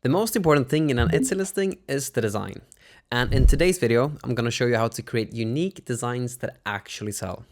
The most important thing in an Etsy listing is the design. And in today's video, I'm going to show you how to create unique designs that actually sell.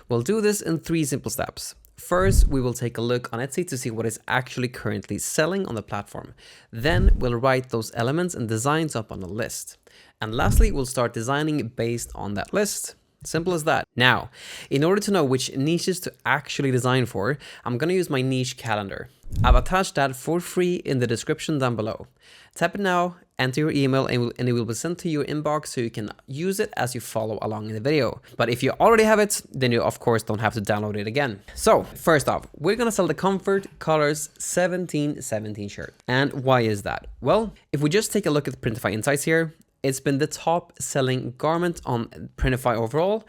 We'll do this in 3 simple steps. First, we will take a look on Etsy to see what is actually currently selling on the platform. Then we'll write those elements and designs up on a list. And lastly, we'll start designing based on that list. Simple as that. Now, in order to know which niches to actually design for, I'm going to use my niche calendar. I've attached that for free in the description down below. Tap it now, enter your email, and it will be sent to your inbox so you can use it as you follow along in the video. But if you already have it, then you of course don't have to download it again. So first off, we're going to sell the Comfort Colors 1717 shirt. And why is that? Well, if we just take a look at Printify Insights here, it's been the top selling garment on Printify overall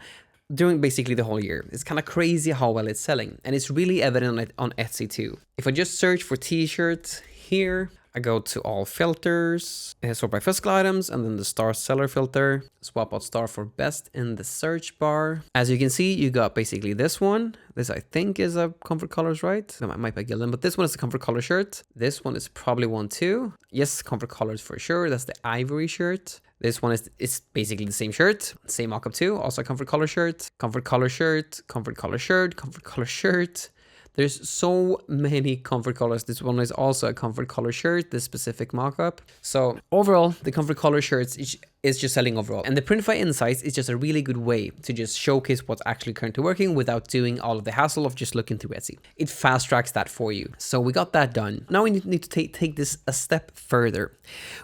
during basically the whole year. It's kind of crazy how well it's selling, and it's really evident on Etsy too. If I just search for t-shirts here, I go to all filters, sort by physical items, and then the star seller filter, swap out star for best in the search bar. As you can see, you got basically this one. This I think is a Comfort Colors, right? No, it might be Gildan, but this one is the Comfort Color shirt. This one is probably one too. Yes, Comfort Colors for sure. That's the ivory shirt. This one is basically the same shirt, same mockup too. Also a Comfort Color shirt, Comfort Color shirt, Comfort Color shirt, Comfort Color shirt. There's so many Comfort Colors. This one is also a Comfort Color shirt, this specific mockup. So overall, the Comfort Color shirts is just selling overall. And the Printify Insights is just a really good way to just showcase what's actually currently working without doing all of the hassle of just looking through Etsy. It fast tracks that for you. So we got that done. Now we need to take this a step further.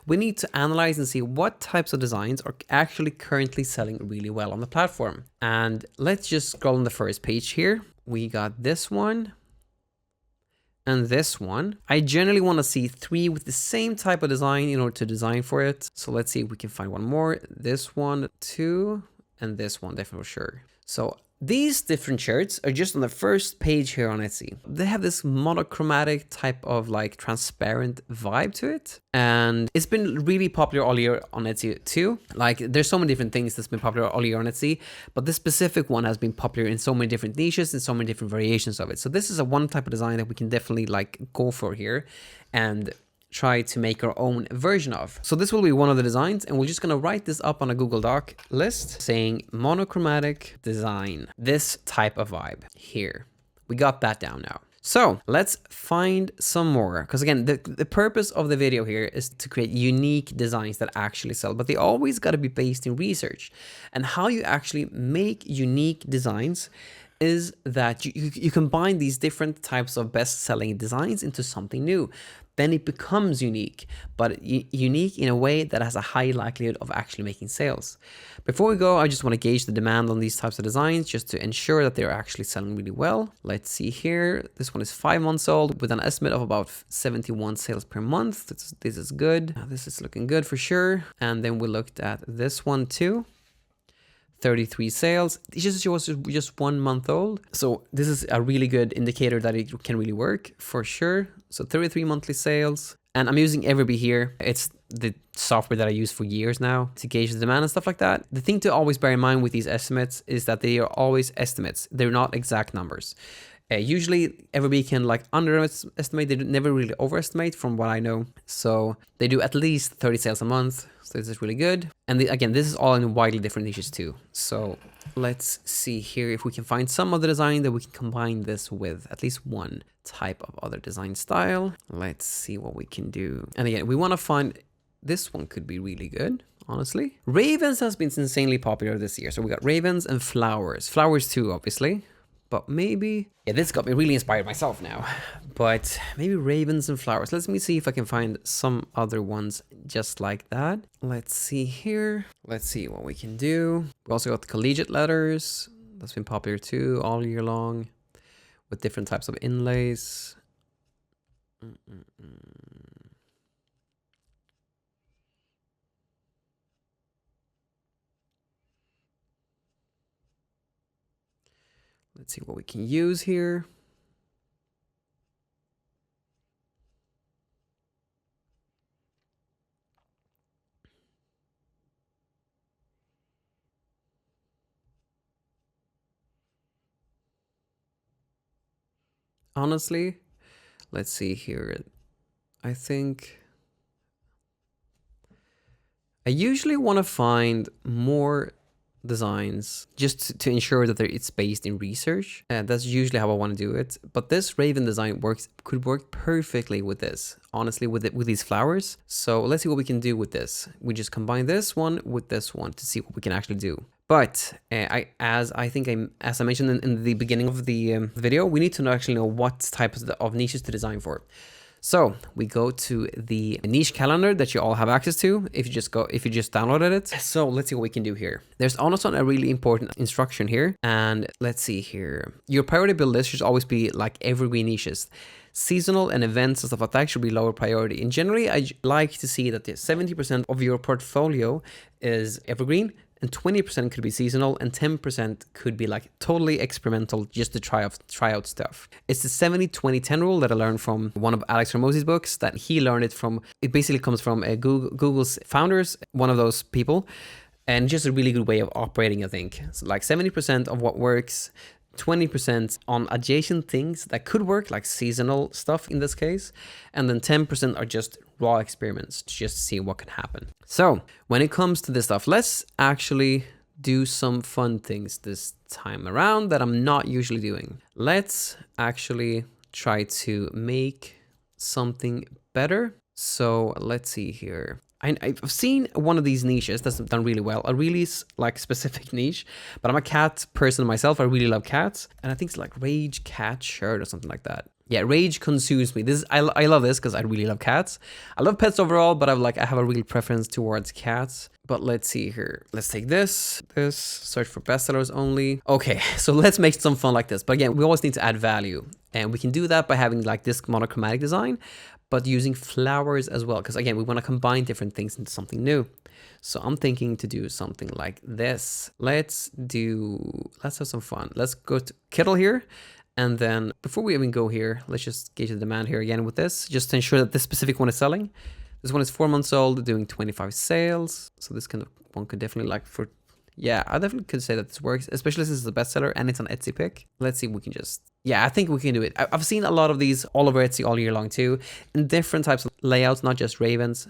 We need to analyze and see what types of designs are actually currently selling really well on the platform. And let's just scroll on the first page here. We got this one and this one. I generally want to see 3 with the same type of design in order to design for it. So let's see if we can find one more. This one, 2, and this one definitely for sure. So these different shirts are just on the first page here on Etsy. They have this monochromatic type of like transparent vibe to it. And it's been really popular all year on Etsy too. Like there's so many different things that's been popular all year on Etsy, but this specific one has been popular in so many different niches and so many different variations of it. So this is a one type of design that we can definitely like go for here and try to make our own version of. So this will be one of the designs, and we're just going to write this up on a Google Doc list saying monochromatic design, this type of vibe here. We got that down now. So let's find some more, because again, the purpose of the video here is to create unique designs that actually sell, but they always got to be based in research. And how you actually make unique designs is that you combine these different types of best-selling designs into something new. Then it becomes unique, but unique in a way that has a high likelihood of actually making sales. Before we go, I just want to gauge the demand on these types of designs just to ensure that they're actually selling really well. Let's see here. This one is 5 months old with an estimate of about 71 sales per month. This is good. This is looking good for sure. And then we looked at this one too. 33 sales. It was just 1 month old. So this is a really good indicator that it can really work for sure. So 33 monthly sales. And I'm using Everbee here. It's the software that I use for years now to gauge the demand and stuff like that. The thing to always bear in mind with these estimates is that they are always estimates. They're not exact numbers. Usually Everbee can like underestimate, they never really overestimate from what I know. So they do at least 30 sales a month. So this is really good. And again, this is all in widely different niches too. So let's see here if we can find some other design that we can combine this with at least one type of other design style. Let's see what we can do. And again, we want to find, this one could be really good. Honestly, ravens has been insanely popular this year. So we got ravens and flowers too, obviously. But maybe, yeah, this got me really inspired myself now. But maybe ravens and flowers. Let me see if I can find some other ones just like that. Let's see here. Let's see what we can do. We also got the collegiate letters. That's been popular too all year long with different types of inlays. Let's see what we can use here. Honestly, let's see here. I think I usually want to find more designs just to ensure that it's based in research, and that's usually how I want to do it. But this raven design could work perfectly with this, honestly, with these flowers. So let's see what we can do with this. We just combine this one with this one to see what we can actually do. But as I mentioned in the beginning of the video, we need to actually know what types of niches to design for. So we go to the niche calendar that you all have access to if you just downloaded it. So let's see what we can do here. There's also a really important instruction here. And let's see here. Your priority build list should always be like evergreen niches. Seasonal and events and stuff like that should be lower priority. And generally, I like to see that 70% of your portfolio is evergreen, and 20% could be seasonal, and 10% could be like totally experimental, just to try out stuff. It's the 70-20-10 rule that I learned from one of Alex Hormozi's books. That he learned it from. It basically comes from Google's founders, one of those people, and just a really good way of operating, I think. So like 70% of what works, 20% on adjacent things that could work, like seasonal stuff in this case, and then 10% are just raw experiments to just see what can happen. So when it comes to this stuff, let's actually do some fun things this time around that I'm not usually doing. Let's actually try to make something better. So let's see here. I've seen one of these niches that's done really well, a really like specific niche, but I'm a cat person myself. I really love cats, and I think it's like Rage Cat Shirt or something like that. Yeah, Rage Consumes Me. I love this because I really love cats. I love pets overall, but I have a real preference towards cats. But let's see here. Let's take this, search for bestsellers only. Okay, so let's make some fun like this. But again, we always need to add value, and we can do that by having like this monochromatic design, but using flowers as well. Because again, we want to combine different things into something new. So I'm thinking to do something like this. Let's have some fun. Let's go to Kittle here. And then before we even go here, let's just gauge the demand here again with this, just to ensure that this specific one is selling. This one is 4 months old, doing 25 sales. So this kind of one could definitely yeah, I definitely could say that this works, especially since it's a bestseller and it's an Etsy pick. Let's see if we can yeah, I think we can do it. I've seen a lot of these all over Etsy all year long too, in different types of layouts, not just ravens.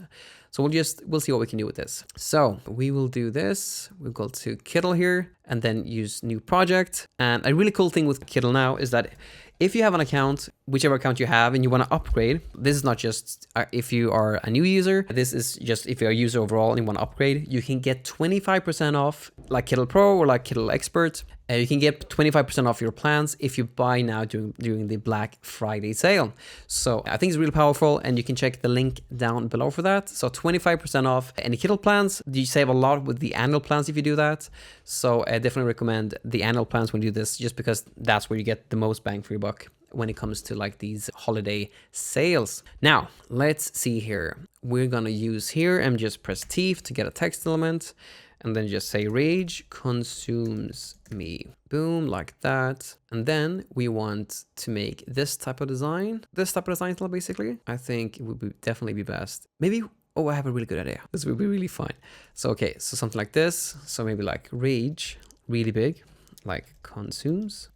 So we'll see what we can do with this. So we will do this. We'll go to Kittle here and then use new project. And a really cool thing with Kittle now is that if you have an account, whichever account you have, and you want to upgrade, this is not just if you are a new user, this is just if you're a user overall and you want to upgrade, you can get 25% off like Kittle Pro or like Kittle Expert. You can get 25% off your plans if you buy now during the Black Friday sale. So I think it's really powerful, and you can check the link down below for that. So 25% off any Kittle plans. You save a lot with the annual plans if you do that. So I definitely recommend the annual plans when you do this, just because that's where you get the most bang for your buck when it comes to like these holiday sales. Now, let's see here. We're gonna use here and just press T to get a text element, and then just say Rage Consumes Me. Boom, like that. And then we want to make this type of design. This type of design style, basically. I think it would definitely be best. Maybe, oh, I have a really good idea. This would be really fun. So, okay, so something like this. So maybe like Rage, really big, like consumes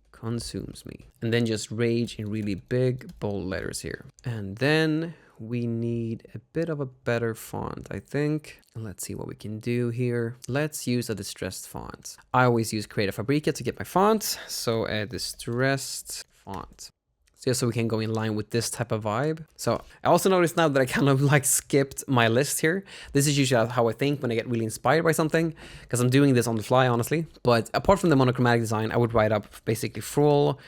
me. And then just Rage in really big, bold letters here. And then we need a bit of a better font, I think. Let's see what we can do here. Let's use a distressed font. I always use Creative Fabrica to get my font. So a distressed font. So we can go in line with this type of vibe. So I also noticed now that I kind of like skipped my list here. This is usually how I think when I get really inspired by something, because I'm doing this on the fly, honestly. But apart from the monochromatic design, I would write up basically floral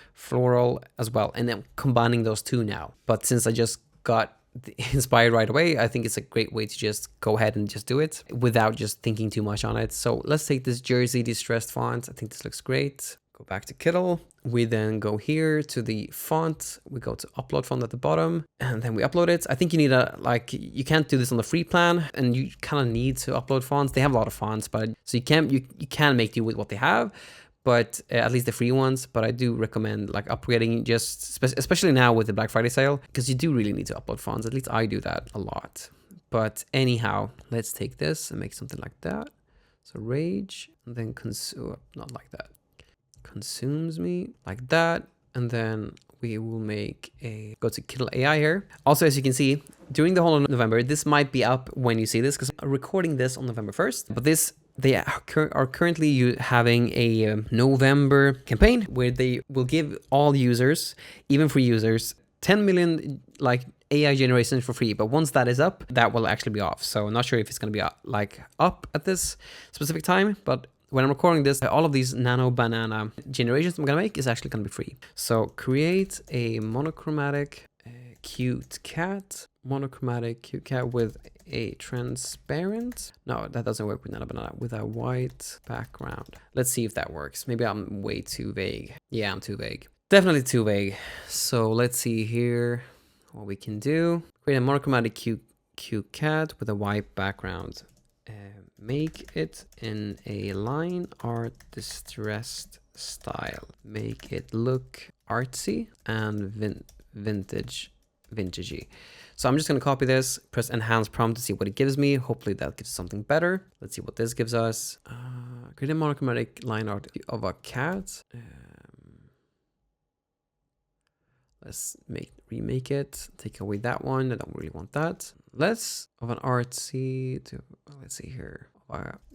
as well, and then combining those two now. But since I just got inspired right away, I think it's a great way to just go ahead and just do it without just thinking too much on it. So let's take this Jersey distressed font. I think this looks great. Go back to Kittle. We then go here to the font. We go to upload font at the bottom, and then we upload it. I think you need you can't do this on the free plan, and you kind of need to upload fonts. They have a lot of fonts, but so you can make do with what they have, but at least the free ones. But I do recommend like upgrading, just especially now with the Black Friday sale, because you do really need to upload fonts. At least I do that a lot. But anyhow, let's take this and make something like that. So Rage, and then not like that. Consumes Me, like that. And then we will go to Kindle AI here. Also, as you can see, during the whole of November, this might be up when you see this, because I'm recording this on November 1st. But they are currently having a November campaign where they will give all users, even free users, 10 million like AI generations for free. But once that is up, that will actually be off. So I'm not sure if it's going to be up at this specific time, but when I'm recording this, all of these nano banana generations I'm going to make is actually going to be free. So create a monochromatic cute cat with a transparent, no, that doesn't work with nano banana, with a white background. Let's see if that works. Maybe I'm way too vague. Yeah, I'm too vague. Definitely too vague. So let's see here what we can do. Create a monochromatic cute cat with a white background. Make it in a line art distressed style. Make it look artsy and vintagey. So I'm just going to copy this, press enhance prompt to see what it gives me. Hopefully that gives something better. Let's see what this gives us. Create a monochromatic line art of a cat. Let's remake it. Take away that one. I don't really want that. Let's of an artsy to, let's see here.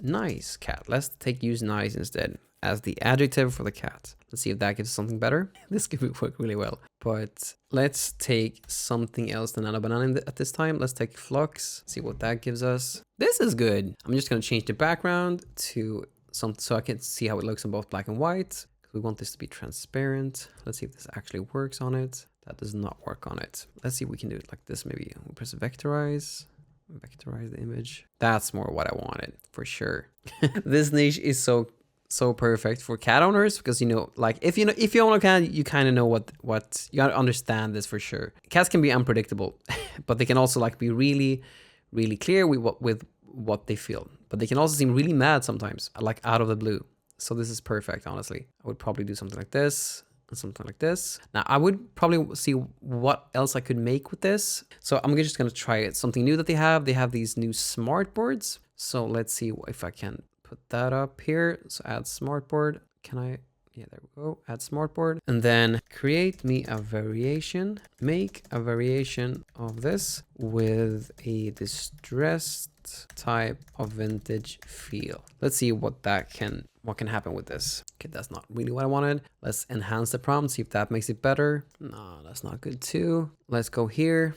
Nice cat. Let's use nice instead as the adjective for the cat. Let's see if that gives something better. This could work really well. But let's take something else than nano banana at this time. Let's take flux. See what that gives us. This is good. I'm just going to change the background to something so I can see how it looks in both black and white. We want this to be transparent. Let's see if this actually works on it. That does not work on it. Let's see if we can do it like this. Maybe we'll press vectorize the image. That's more what I wanted for sure. This niche is so perfect for cat owners, because like if you own a cat, you kind of know what you understand this for sure. Cats can be unpredictable, but they can also like be really clear with what they feel, but they can also seem really mad sometimes, like out of the blue. So this is perfect, honestly. I would probably do something like this and something like this. Now I would probably see what else I could make with this. So I'm just going to try it. Something new that they have. They have these new smart boards. So let's see if I can put that up here. So add smart board. Can I? Yeah, there we go. Add smart board. And then create me a variation. Make a variation of this with a distressed type of vintage feel. Let's see what can happen with this. Okay, that's not really what I wanted. Let's enhance the prompt, see if that makes it better. No, that's not good too. Let's go here,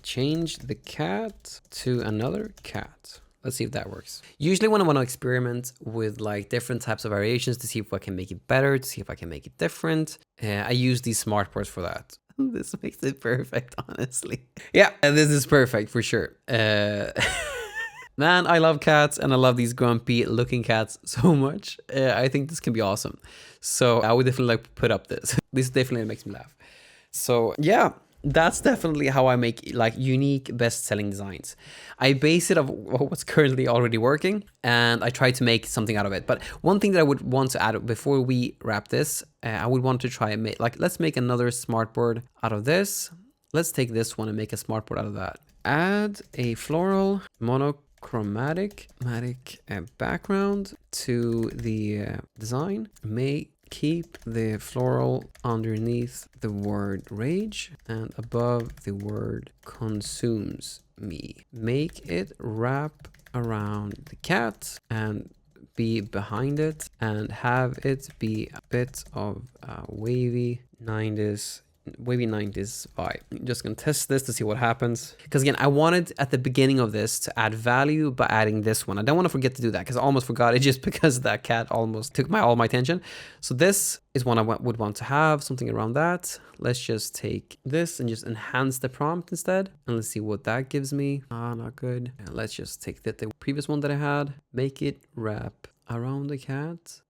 change the cat to another cat. Let's see if that works. Usually when I want to experiment with like different types of variations to see if I can make it better, to see if I can make it different, I use these smart boards for that. This makes it perfect, honestly. Yeah, this is perfect for sure. Man, I love cats and I love these grumpy looking cats so much. I think this can be awesome. So I would definitely like put up this. This definitely makes me laugh. So yeah, that's definitely how I make like unique best-selling designs. I base it off what's currently already working and I try to make something out of it. But one thing that I would want to add before we wrap this, I would want to try and make let's make another smartboard out of this. Let's take this one and make a smartboard out of that. Add a floral monochromatic background to the design. Keep the floral underneath the word rage and above the word consumes me. Make it wrap around the cat and be behind it and have it be a bit of a wavy 90s vibe. I'm just gonna test this to see what happens, because again I wanted at the beginning of this to add value by adding this one. I don't want to forget to do that because I almost forgot it just because that cat almost took all my attention. So this is one I would want to have something around that. Let's just take this and just enhance the prompt instead, and let's see what that gives me. Not good. And let's just take the previous one that I had, make it wrap around the cat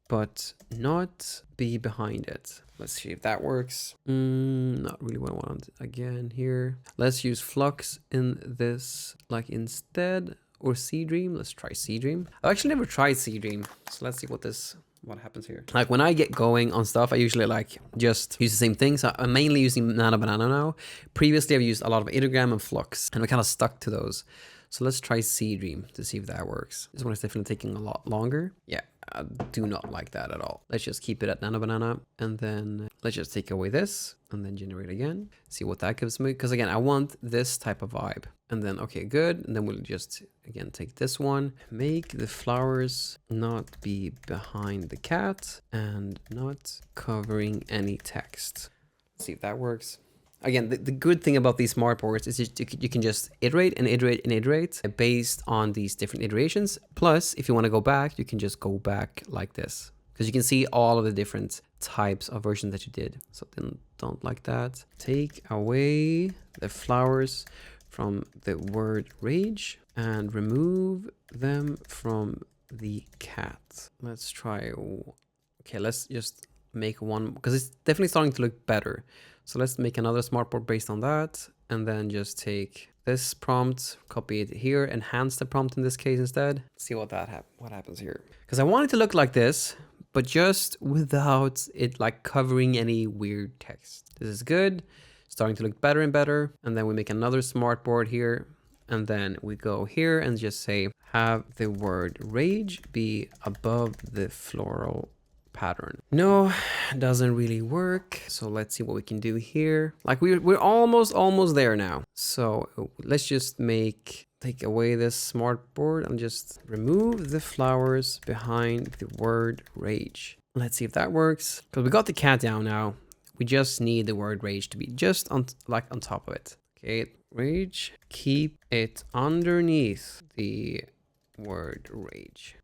but not be behind it. Let's see if that works. Not really what I want. Again here, let's use flux in this like instead, or Sea Dream. Let's try Sea Dream. I've actually never tried Sea Dream, so let's see what happens here. Like when I get going on stuff, I usually like just use the same thing. So I'm mainly using Nano Banana now. Previously I've used a lot of Ideogram and Flux and we kind of stuck to those. So let's try Sea Dream to see if that works. This one is definitely taking a lot longer. Yeah, I do not like that at all. Let's just keep it at nano banana, and then let's just take away this and then generate again. See what that gives me. Because again, I want this type of vibe. And then, okay, good. And then we'll just, again, take this one, make the flowers not be behind the cat and not covering any text. Let's see if that works. Again, the good thing about these smart boards is you can just iterate and iterate and iterate based on these different iterations. Plus, if you want to go back, you can just go back like this, because you can see all of the different types of versions that you did. So then don't like that. Take away the flowers from the word rage and remove them from the cat. Let's try. Okay, let's just make one, because it's definitely starting to look better. So let's make another smartboard based on that, and then just take this prompt, copy it here, enhance the prompt in this case instead. See what happens here. Because I want it to look like this, but just without it like covering any weird text. This is good, starting to look better and better. And then we make another smartboard here, and then we go here and just say, have the word rage be above the floral pattern. No, doesn't really work. So let's see what we can do here. Like we're almost there now. So let's just take away this smartboard and just remove the flowers behind the word rage. Let's see if that works. Because we got the cat down now. We just need the word rage to be just on top of it. Okay, rage. Keep it underneath the word rage.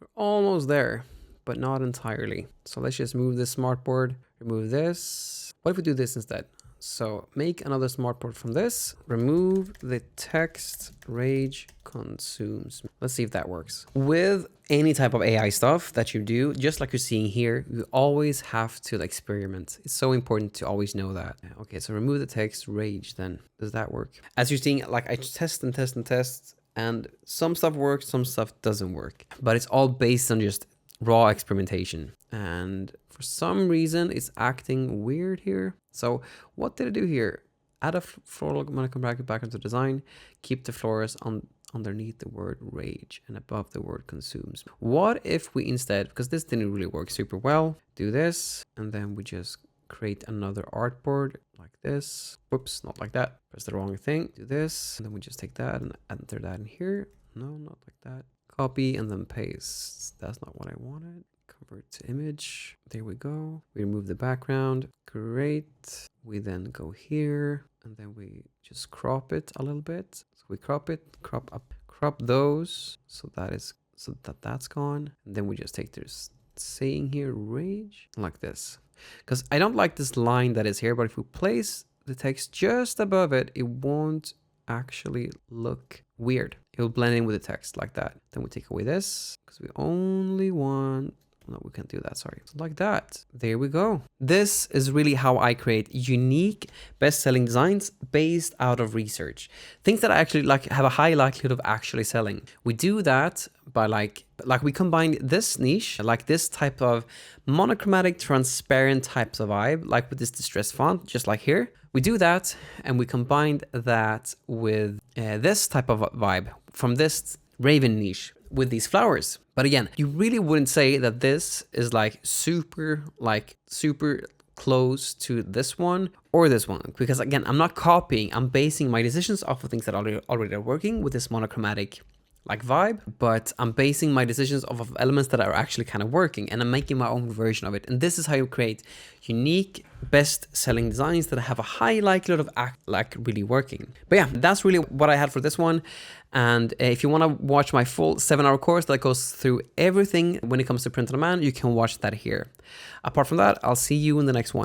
We're almost there, but not entirely. So let's just move this smartboard, remove this. What if we do this instead? So make another smartboard from this, remove the text rage consumes. Let's see if that works. With any type of AI stuff that you do, just like you're seeing here, you always have to experiment. It's so important to always know that. Okay, so remove the text rage then. Does that work? As you're seeing, like I test and test and test, and some stuff works, some stuff doesn't work. But it's all based on just raw experimentation, and for some reason it's acting weird here. So what did I do here? Add a floral monochrome bracket back into design, keep the flowers underneath the word rage and above the word consumes. What if we instead, because this didn't really work super well, do this, and then we just create another artboard like this. Whoops, not like that. Press the wrong thing. Do this, and then we just take that and enter that in here. No, not like that. Copy and then paste. That's not what I wanted. Convert to image. There we go. We remove the background. Great. We then go here and then we just crop it a little bit. So we crop it, crop up, crop those. So that's gone. And then we just take this saying here, rage, like this. Because I don't like this line that is here, but if we place the text just above it, it won't actually look weird. It will blend in with the text like that. Then we take away this because we only want, no, we can't do that, sorry. So like that. There we go. This is really how I create unique best-selling designs based out of research. Things that I actually have a high likelihood of actually selling. We do that by like we combine this niche, like this type of monochromatic, transparent types of vibe, like with this distress font, just like here. We do that and we combined that with this type of vibe from this raven niche with these flowers. But again, you really wouldn't say that this is super close to this one or this one, because again, I'm not copying, I'm basing my decisions off of things that already are working with this monochromatic vibe, but I'm basing my decisions off of elements that are actually kind of working, and I'm making my own version of it. And this is how you create unique best-selling designs that have a high likelihood of really working. But yeah, that's really what I had for this one. And if you want to watch my full 7-hour course that goes through everything when it comes to print on demand, you can watch that here. Apart from that, I'll see you in the next one.